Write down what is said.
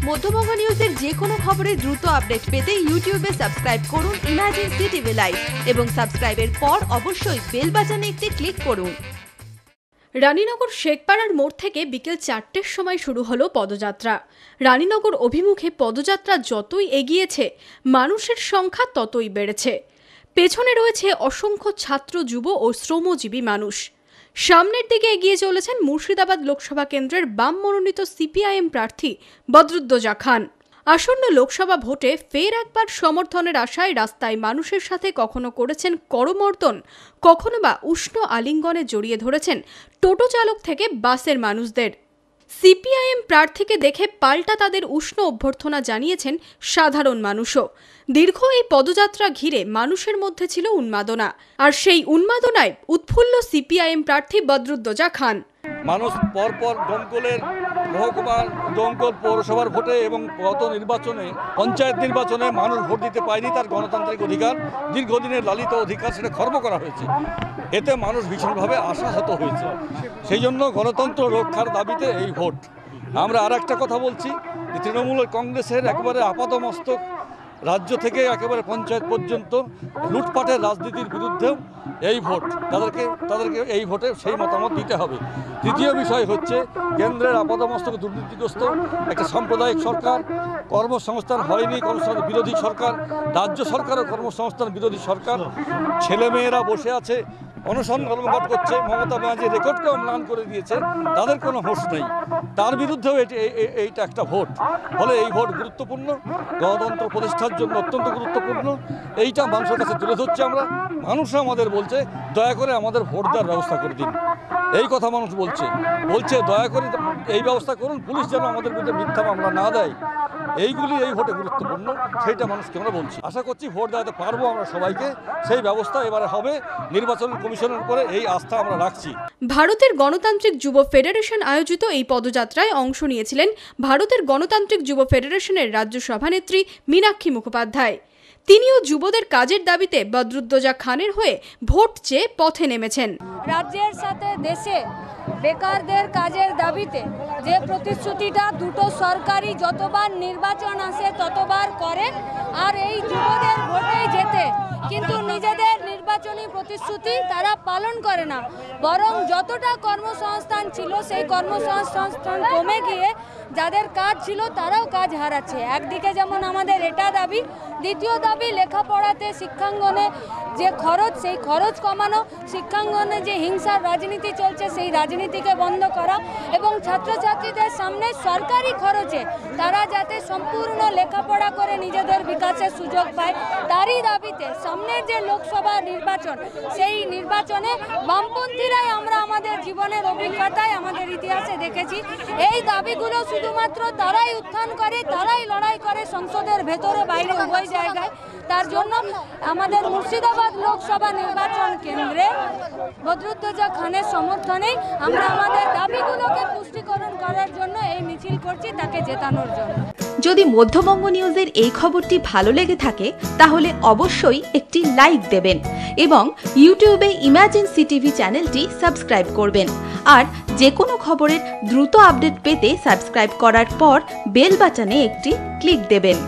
মধ্যবঙ্গ নিউজের যে কোনো খবরের দ্রুত আপডেট পেতে ইউটিউবে সাবস্ক্রাইব করুন ইমার্জেন্সি টিভি লাইভ এবং সাবস্ক্রাইবের পর অবশ্যই বেল বাটনে একটি ক্লিক করুন। রানীনগর শেখপাড়ার মোড় থেকে বিকেল 4টের সময় শুরু হলো পদযাত্রা। রানীনগর অভিমুখে পদযাত্রা যতই এগিয়েছে মানুষের সংখ্যা ততই বেড়েছে। পেছনে রয়েছে অসংখ্য ছাত্র, যুব ও শ্রমজীবী মানুষ। সামনের দিকে এগিয়ে চলেছেন মুর্শিদাবাদ লোকসভা কেন্দ্রের বাম মনোনীত সিপিআইএম প্রার্থী বদরুদ্দোজা খান। আসন্ন লোকসভা ভোটে ফের একবার সমর্থনের আশায় রাস্তায় মানুষের সাথে কখনো করেছেন করমর্দন, কখনো বা উষ্ণ আলিঙ্গনে জড়িয়ে ধরেছেন টোটো চালক থেকে বাসের মানুষদের। সিপিআইএম প্রার্থীকে দেখে পাল্টা তাদের উষ্ণ অভ্যর্থনা জানিয়েছেন সাধারণ মানুষও। দীর্ঘ এই পদযাত্রা ঘিরে মানুষের মধ্যে ছিল উন্মাদনা, আর সেই উন্মাদনায় উৎফুল্ল সিপিআইএম প্রার্থী বদরুদ্দোজা খান। মানুষ পরপর দমকলের মহকুমার, দমকল পৌরসভার ভোটে এবং গত নির্বাচনে, পঞ্চায়েত নির্বাচনে মানুষ ভোট দিতে পায়নি, তার গণতান্ত্রিক অধিকার, দীর্ঘদিনের লালিত অধিকার, সেটা খর্ব করা হয়েছে। এতে মানুষ ভীষণভাবে আশাহত হয়েছে। সেই জন্য গণতন্ত্র রক্ষার দাবিতে এই ভোট। আমরা আর একটা কথা বলছি, তৃণমূল কংগ্রেসের একেবারে আপাদমস্তক রাজ্য থেকে একেবারে পঞ্চায়েত পর্যন্ত লুটপাটের রাজনীতির বিরুদ্ধেও এই ভোট, তাদেরকে এই ভোটে সেই মতামত দিতে হবে। তৃতীয় বিষয় হচ্ছে, কেন্দ্রের আপাদমস্তক দুর্নীতিগ্রস্ত একটা সাম্প্রদায়িক সরকার, কর্মসংস্থান হয়নি, কর্মসংস্থান বিরোধী সরকার, রাজ্য সরকারও কর্মসংস্থান বিরোধী সরকার। ছেলেমেয়েরা বসে আছে, অনশন ধর্মঘট করছে, মমতা ব্যানার্জি রেকর্ডকে অম্লান করে দিয়েছে, তাদের কোনো হোশ নেই। তার বিরুদ্ধেও এইটা একটা ভোট। ফলে এই ভোট গুরুত্বপূর্ণ, গণতন্ত্র প্রতিষ্ঠার জন্য অত্যন্ত গুরুত্বপূর্ণ। এইটা মানুষের কাছে তুলে ধরছে আমরা। মানুষরা আমাদের বলছে, দয়া করে আমাদের ভোট দেওয়ার ব্যবস্থা করে দিন। এই কথা মানুষ বলছে দয়া করে এই ব্যবস্থা করুন, পুলিশ যেন আমাদের বিরুদ্ধে মিথ্যা মামলা না দেয়। এইগুলি এই ভোটে গুরুত্বপূর্ণ, সেইটা মানুষকে আমরা বলছি। আশা করছি ভোট দেওয়াতে পারবো আমরা সবাইকে, সেই ব্যবস্থা এবারে হবে। নির্বাচন কমিশনের উপরে এই আস্থা আমরা রাখছি। ভারতের গণতান্ত্রিক যুব ফেডারেশন আয়োজিত এই পদযাত্রায় অংশ নিয়েছিলেন ভারতের গণতান্ত্রিক যুব ফেডারেশনের রাজ্য সভানেত্রী মীনাক্ষী মুখোপাধ্যায়। তিনিও যুবদের কাজের দাবিতে বদরুদ্দোজা খানের হয়ে ভোট চেয়ে পথে নেমেছেন। রাজ্যের সাথে দেশে বেকারদের কাজের দাবিতে যে প্রতিশ্রুতিটা দুটো সরকারি যতবার নির্বাচন আসে ততবার করে, আর এই যুবদের ভোটে যেতে, কিন্তু নিজেদের নির্বাচনী প্রতিশ্রুতি তারা পালন করে না। বরং যতটা কর্মসংস্থান ছিল সেই কর্মসংস্থান কমে গিয়ে যাদের কাজ ছিল তারাও কাজ হারাচ্ছে। একদিকে যেমন আমাদের এটা দাবি, দ্বিতীয় দাবি লেখাপড়াতে, শিক্ষাঙ্গনে যে খরচ, সেই খরচ কমানো, শিক্ষাঙ্গনে যে হিংসার রাজনীতি চলছে সেই রাজনীতিকে বন্ধ করা, এবং ছাত্রছাত্রীদের সামনে সরকারি খরচে তারা যাতে সম্পূর্ণ লেখাপড়া করে নিজেদের বিকাশের সুযোগ পায়, তারই দাবিতে সামনের যে লোকসভা নির্বাচন, সেই নির্বাচনে বামপন্থীরাই আমরা আমাদের জীবনের অভিজ্ঞতায়, আমাদের ইতিহাসে দেখেছি, এই দাবিগুলো শুধুমাত্র তারাই উত্থান করে, তারাই লড়াই করে সংসদের ভেতরে বাইরে উভয় জায়গায়। তার জন্য আমাদের মুর্শিদাবাদ লোকসভা নির্বাচন কেন্দ্রে বদরুদ্দোজা খানের সমর্থনে আমরা আমাদের দাবিগুলোকে পুষ্টিকরণ করার জন্য এই মিছিল করছি, তাকে জেতানোর জন্য। যদি মধ্যবঙ্গ নিউজের এই খবরটি ভালো লেগে থাকে তাহলে অবশ্যই একটি লাইক দেবেন এবং ইউটিউবে ইমার্জেন্সি টিভি চ্যানেলটি সাবস্ক্রাইব করবেন। আর যে কোনো খবরের দ্রুত আপডেট পেতে সাবস্ক্রাইব করার পর বেল বাটনে একটি ক্লিক দেবেন।